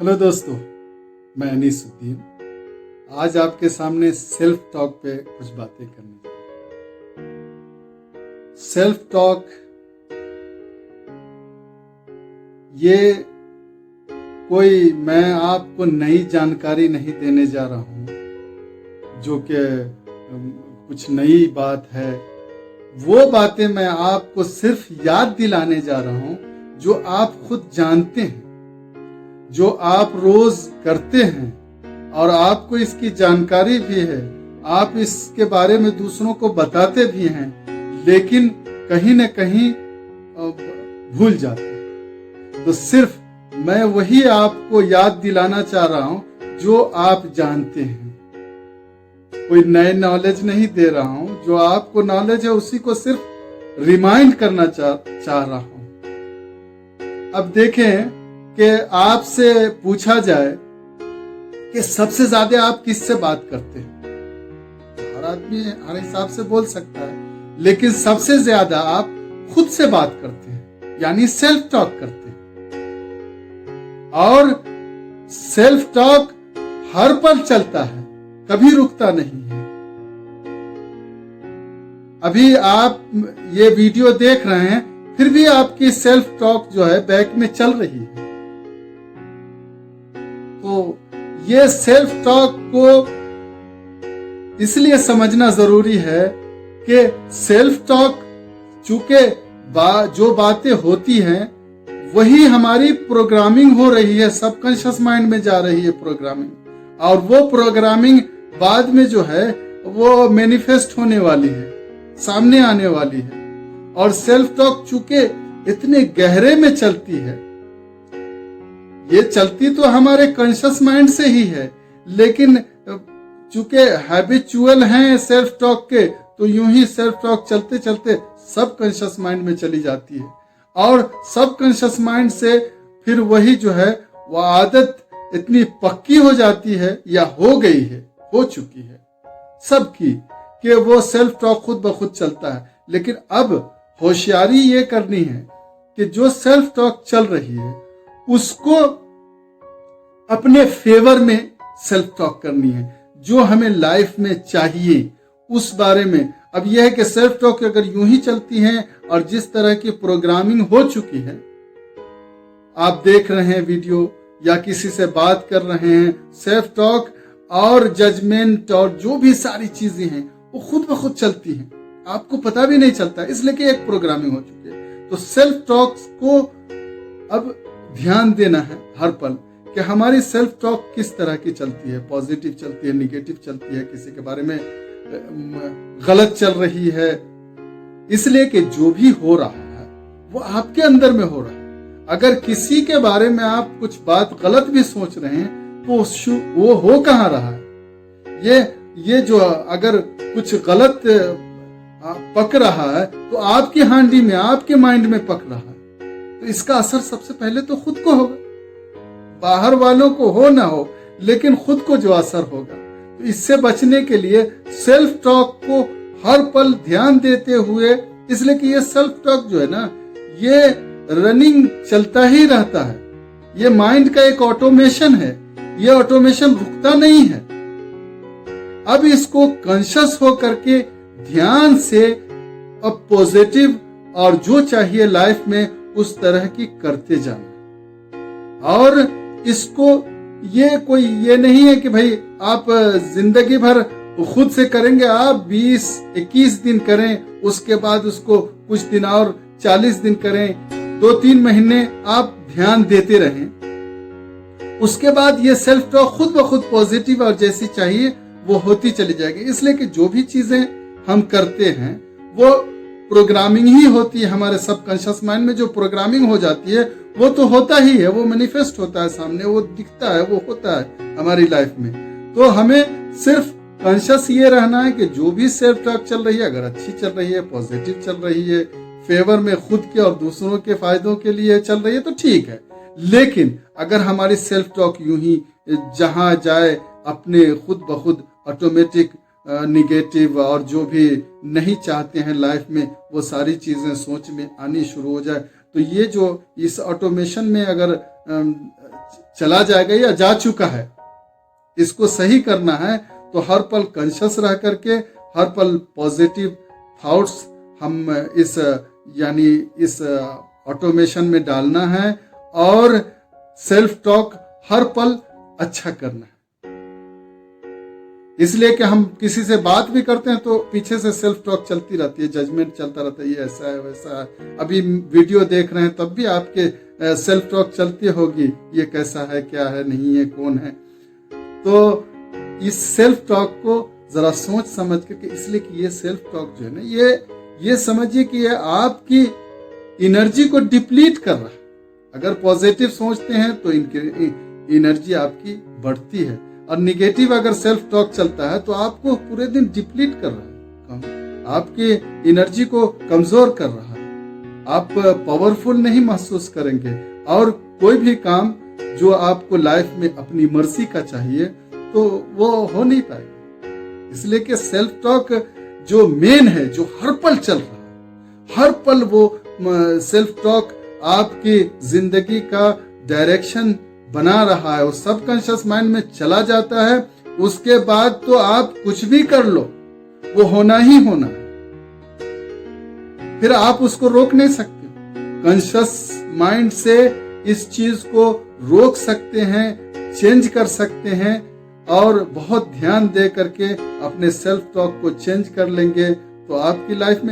Hello दोस्तों, मैं अनीसुद्दीन आज आपके सामने सेल्फ टॉक पे कुछ बातें करनी चाहिए। सेल्फ टॉक ये कोई मैं आपको नई जानकारी नहीं देने जा रहा हूं जो कि कुछ नई बात है। वो बातें मैं आपको सिर्फ याद दिलाने जा रहा हूं जो आप खुद जानते हैं, जो आप रोज करते हैं और आपको इसकी जानकारी भी है। आप इसके बारे में दूसरों को बताते भी हैं, लेकिन कहीं न कहीं भूल जाते हैं। तो सिर्फ मैं वही आपको याद दिलाना चाह रहा हूं जो आप जानते हैं। कोई नए नॉलेज नहीं दे रहा हूं, जो आपको नॉलेज है उसी को सिर्फ रिमाइंड करना चाह रहा हूं। अब देखें कि आपसे पूछा जाए कि सबसे ज्यादा आप किससे बात करते हैं, हर आदमी हर हिसाब से बोल सकता है, लेकिन सबसे ज्यादा आप खुद से बात करते हैं, यानी सेल्फ टॉक करते हैं। और सेल्फ टॉक हर पल चलता है, कभी रुकता नहीं है। अभी आप ये वीडियो देख रहे हैं, फिर भी आपकी सेल्फ टॉक जो है बैक में चल रही है। तो ये सेल्फ टॉक को इसलिए समझना जरूरी है कि सेल्फ टॉक चूंकि जो बातें होती हैं वही हमारी प्रोग्रामिंग हो रही है, सबकॉन्शियस माइंड में जा रही है प्रोग्रामिंग, और वो प्रोग्रामिंग बाद में जो है वो मैनिफेस्ट होने वाली है, सामने आने वाली है। और सेल्फ टॉक चूंकि इतने गहरे में चलती है, ये चलती तो हमारे कॉन्शियस माइंड से ही है, लेकिन चूंकि हैबिचुअल हैं सेल्फ टॉक के, तो यूं ही सेल्फ टॉक चलते चलते सब कॉन्शियस माइंड में चली जाती है। और सब कॉन्शियस माइंड से फिर वही जो है वो आदत इतनी पक्की हो जाती है, या हो गई है, हो चुकी है सबकी, कि वो सेल्फ टॉक खुद ब खुद चलता है। लेकिन अब होशियारी ये करनी है कि जो सेल्फ टॉक चल रही है उसको अपने फेवर में सेल्फ टॉक करनी है, जो हमें लाइफ में चाहिए उस बारे में। अब यह है कि सेल्फ टॉक अगर यूं ही चलती है और जिस तरह की प्रोग्रामिंग हो चुकी है, आप देख रहे हैं वीडियो या किसी से बात कर रहे हैं, सेल्फ टॉक और जजमेंट और जो भी सारी चीजें हैं वो खुद ब खुद चलती हैं, आपको पता भी नहीं चलता, इसलिए कि एक प्रोग्रामिंग हो चुकी है। तो सेल्फ टॉक को अब ध्यान देना है हर पल कि हमारी सेल्फ टॉक किस तरह की चलती है, पॉजिटिव चलती है, निगेटिव चलती है, किसी के बारे में गलत चल रही है। इसलिए कि जो भी हो रहा है वो आपके अंदर में हो रहा है। अगर किसी के बारे में आप कुछ बात गलत भी सोच रहे हैं तो वो हो कहाँ रहा है। ये जो अगर कुछ गलत पक रहा है तो आपकी हांडी में, आपके माइंड में पक रहा है, तो इसका असर सबसे पहले तो खुद को होगा, बाहर वालों को हो ना हो, लेकिन खुद को जो असर होगा। तो इससे बचने के लिए सेल्फ टॉक को हर पल ध्यान देते हुए, इसलिए कि ये सेल्फ टॉक जो है ना, ये रनिंग चलता ही रहता है, ये माइंड का एक ऑटोमेशन है, ये ऑटोमेशन रुकता नहीं है। अब इसको कॉन्शियस हो करके ध्यान से अब पॉजिटिव और जो चाहिए लाइफ में उस तरह की करते जाना। और इसको ये नहीं है कि भाई आप जिंदगी भर खुद से करेंगे, आप 20-21 दिन करें, उसके बाद उसको कुछ दिन और 40 दिन करें, 2-3 महीने आप ध्यान देते रहें, उसके बाद ये सेल्फ टॉक खुद ब खुद पॉजिटिव और जैसी चाहिए वो होती चली जाएगी। इसलिए कि जो भी चीजें हम करते हैं वो प्रोग्रामिंग ही होती है, हमारे सबकॉन्शियस माइंड में जो प्रोग्रामिंग हो जाती है वो तो होता ही है, वो मैनिफेस्ट होता है सामने, वो दिखता है, वो होता है हमारी लाइफ में। तो हमें सिर्फ कॉन्शियस ये रहना है कि जो भी सेल्फ टॉक चल रही है, अगर अच्छी चल रही है, पॉजिटिव चल रही है, फेवर में खुद के और दूसरों के फायदों के लिए चल रही है तो ठीक है। लेकिन अगर हमारी सेल्फ टॉक यूं ही जहां जाए अपने खुद ब खुद ऑटोमेटिक निगेटिव और जो भी नहीं चाहते हैं लाइफ में वो सारी चीजें सोच में आनी शुरू हो जाए, तो ये जो इस ऑटोमेशन में अगर चला जाएगा या जा चुका है, इसको सही करना है तो हर पल कॉन्शियस रह करके हर पल पॉजिटिव थॉट्स हम इस ऑटोमेशन में डालना है और सेल्फ टॉक हर पल अच्छा करना है। इसलिए कि हम किसी से बात भी करते हैं तो पीछे से सेल्फ टॉक चलती रहती है, जजमेंट चलता रहता है, ये ऐसा है वैसा है। अभी वीडियो देख रहे हैं तब भी आपके सेल्फ टॉक चलती होगी, ये कैसा है, क्या है, नहीं है, कौन है। तो इस सेल्फ टॉक को जरा सोच समझ करके, इसलिए कि ये सेल्फ टॉक जो है ना, ये समझिए कि ये आपकी एनर्जी को डिप्लीट कर रहा है। अगर पॉजिटिव सोचते हैं तो इनकी एनर्जी आपकी बढ़ती है, और निगेटिव अगर सेल्फ टॉक चलता है तो आपको पूरे दिन डिप्लीट कर रहा है, आपकी एनर्जी को कमजोर कर रहा है, आप पावरफुल नहीं महसूस करेंगे, और कोई भी काम जो आपको लाइफ में अपनी मर्जी का चाहिए तो वो हो नहीं पाएगा। इसलिए कि सेल्फ टॉक जो मेन है, जो हर पल चल रहा है, हर पल वो सेल्फ टॉक आपकी जिंदगी का डायरेक्शन बना रहा है, वो सबकॉन्शियस माइंड में चला जाता है। उसके बाद तो आप कुछ भी कर लो, वो होना ही होना है, फिर आप उसको रोक नहीं सकते। कॉन्शियस माइंड से इस चीज को रोक सकते हैं, चेंज कर सकते हैं, और बहुत ध्यान दे करके अपने सेल्फ टॉक को चेंज कर लेंगे तो आपकी लाइफ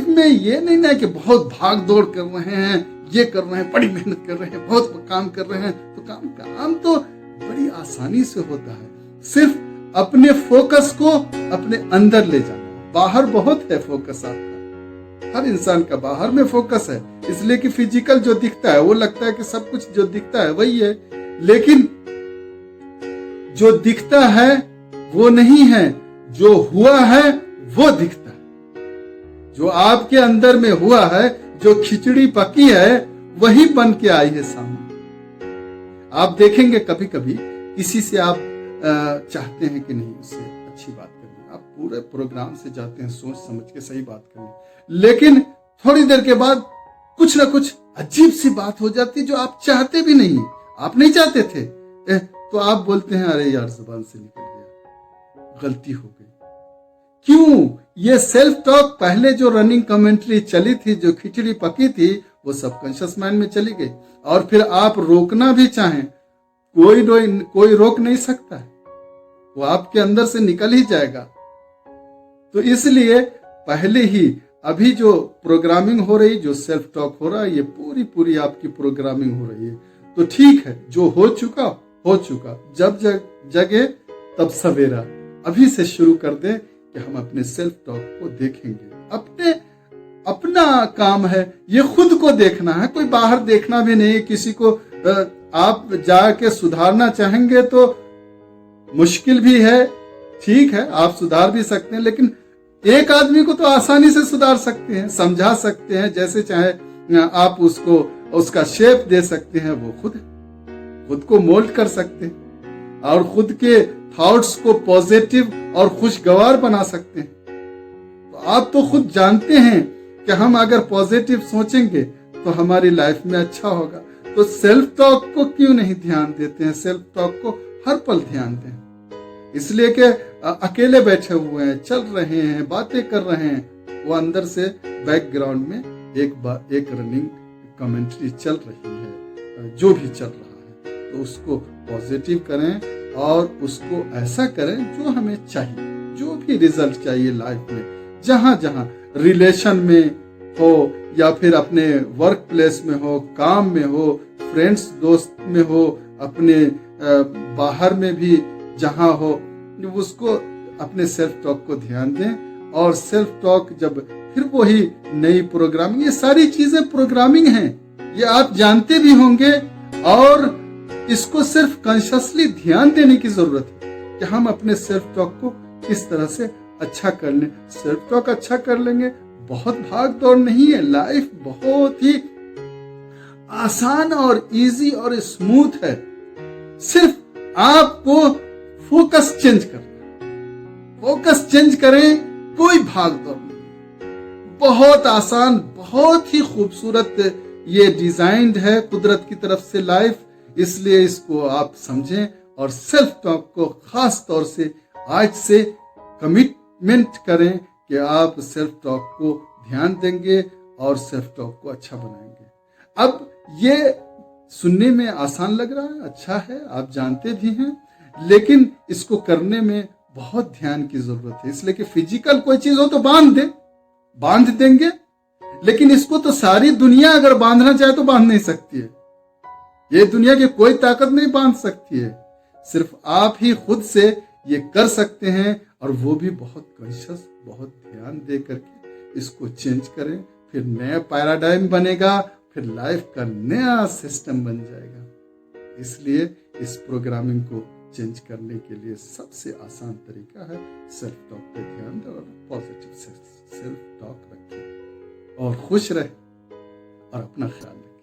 में ये नहीं ना कि बहुत भाग दौड़ कर रहे हैं, ये कर रहे हैं, बड़ी मेहनत कर रहे हैं, बहुत काम कर रहे हैं, तो काम तो बड़ी आसानी से होता है। सिर्फ अपने फोकस को अपने अंदर ले जाना। बाहर बहुत है फोकस आपका, हर इंसान का बाहर में फोकस है, इसलिए कि फिजिकल जो दिखता है वो लगता है कि सब कुछ जो दिखता है वही है, लेकिन जो दिखता है वो नहीं है, जो हुआ है वो दिखता है। जो आपके अंदर में हुआ है, जो खिचड़ी पकी है, वही बन के आई है सामने। आप देखेंगे कभी कभी किसी से आप चाहते हैं कि नहीं उससे अच्छी बात करनी, आप पूरे प्रोग्राम से जाते हैं सोच समझ के सही बात करनी, लेकिन थोड़ी देर के बाद कुछ ना कुछ अजीब सी बात हो जाती है जो आप चाहते भी नहीं, आप नहीं चाहते थे, तो आप बोलते हैं अरे यार जुबान से निकल गया, गलती हो गई। क्यों? ये सेल्फ टॉक पहले जो रनिंग कमेंट्री चली थी, जो खिचड़ी पकी थी, वो सबकॉन्शियस माइंड में चली गई, और फिर आप रोकना भी चाहें कोई रोक नहीं सकता है, वो आपके अंदर से निकल ही जाएगा। तो इसलिए पहले ही अभी जो प्रोग्रामिंग हो रही, जो सेल्फ टॉक हो रहा है, ये पूरी आपकी प्रोग्रामिंग हो रही है। तो ठीक है, जो हो चुका, जब जगे तब सवेरा। अभी से शुरू कर दें कि हम अपने सेल्फ टॉक को देखेंगे। अपना काम है ये खुद को देखना है, कोई बाहर देखना भी नहीं। किसी को आप जाके सुधारना चाहेंगे तो मुश्किल भी है, ठीक है, आप सुधार भी सकते हैं, लेकिन एक आदमी को तो आसानी से सुधार सकते हैं, समझा सकते हैं, जैसे चाहे आप उसको उसका शेप दे सकते हैं, वो खुद को मोल्ड कर सकते हैं और खुद के थॉट्स को पॉजिटिव और खुशगवार बना सकते हैं। तो आप तो खुद जानते हैं कि हम अगर पॉजिटिव सोचेंगे तो हमारी लाइफ में अच्छा होगा। तो सेल्फ टॉक को क्यों नहीं ध्यान देते हैं? सेल्फ टॉक को हर पल ध्यान दें। इसलिए कि अकेले बैठे हुए हैं, चल रहे हैं, बातें कर रहे हैं, वो अंदर से बैकग्राउंड में एक रनिंग कमेंट्री चल रही है, जो भी चल रहा है, तो उसको पॉजिटिव करें और उसको ऐसा करें जो हमें चाहिए, जो भी रिजल्ट चाहिए लाइफ में, जहां जहां रिलेशन में हो या फिर अपने वर्क प्लेस में हो, काम में हो, फ्रेंड्स दोस्त में हो, अपने बाहर में भी जहां हो, उसको अपने सेल्फ टॉक को ध्यान दें। और सेल्फ टॉक जब फिर वही नई प्रोग्रामिंग, ये सारी चीजें प्रोग्रामिंग हैं, ये आप जानते भी होंगे, और इसको सिर्फ कॉन्शियसली ध्यान देने की जरूरत है कि हम अपने सेल्फ टॉक को किस तरह से अच्छा कर लें। सेल्फ टॉक अच्छा कर लेंगे, बहुत भाग दौड़ नहीं है, लाइफ बहुत ही आसान और इजी और स्मूथ है। सिर्फ आपको फोकस चेंज करना, फोकस चेंज करें, कोई भाग दौड़ नहीं, बहुत आसान, बहुत ही खूबसूरत ये डिजाइन्ड है कुदरत की तरफ से लाइफ, इसलिए इसको आप समझें और सेल्फ टॉक को खास तौर से आज से कमिटमेंट करें कि आप सेल्फ टॉक को ध्यान देंगे और सेल्फ टॉक को अच्छा बनाएंगे। अब ये सुनने में आसान लग रहा है, अच्छा है, आप जानते भी हैं, लेकिन इसको करने में बहुत ध्यान की जरूरत है। इसलिए कि फिजिकल कोई चीज हो तो बांध देंगे, लेकिन इसको तो सारी दुनिया अगर बांधना चाहे तो बांध नहीं सकती है। ये दुनिया की कोई ताकत नहीं बांध सकती है, सिर्फ आप ही खुद से ये कर सकते हैं, और वो भी बहुत कॉन्शियस, बहुत ध्यान दे करके इसको चेंज करें। फिर नया पैराडाइम बनेगा, फिर लाइफ का नया सिस्टम बन जाएगा। इसलिए इस प्रोग्रामिंग को चेंज करने के लिए सबसे आसान तरीका है सेल्फ टॉक पे ध्यान दें और पॉजिटिव सेल्फ टॉक रखें और खुश रहें और अपना ख्याल रखें।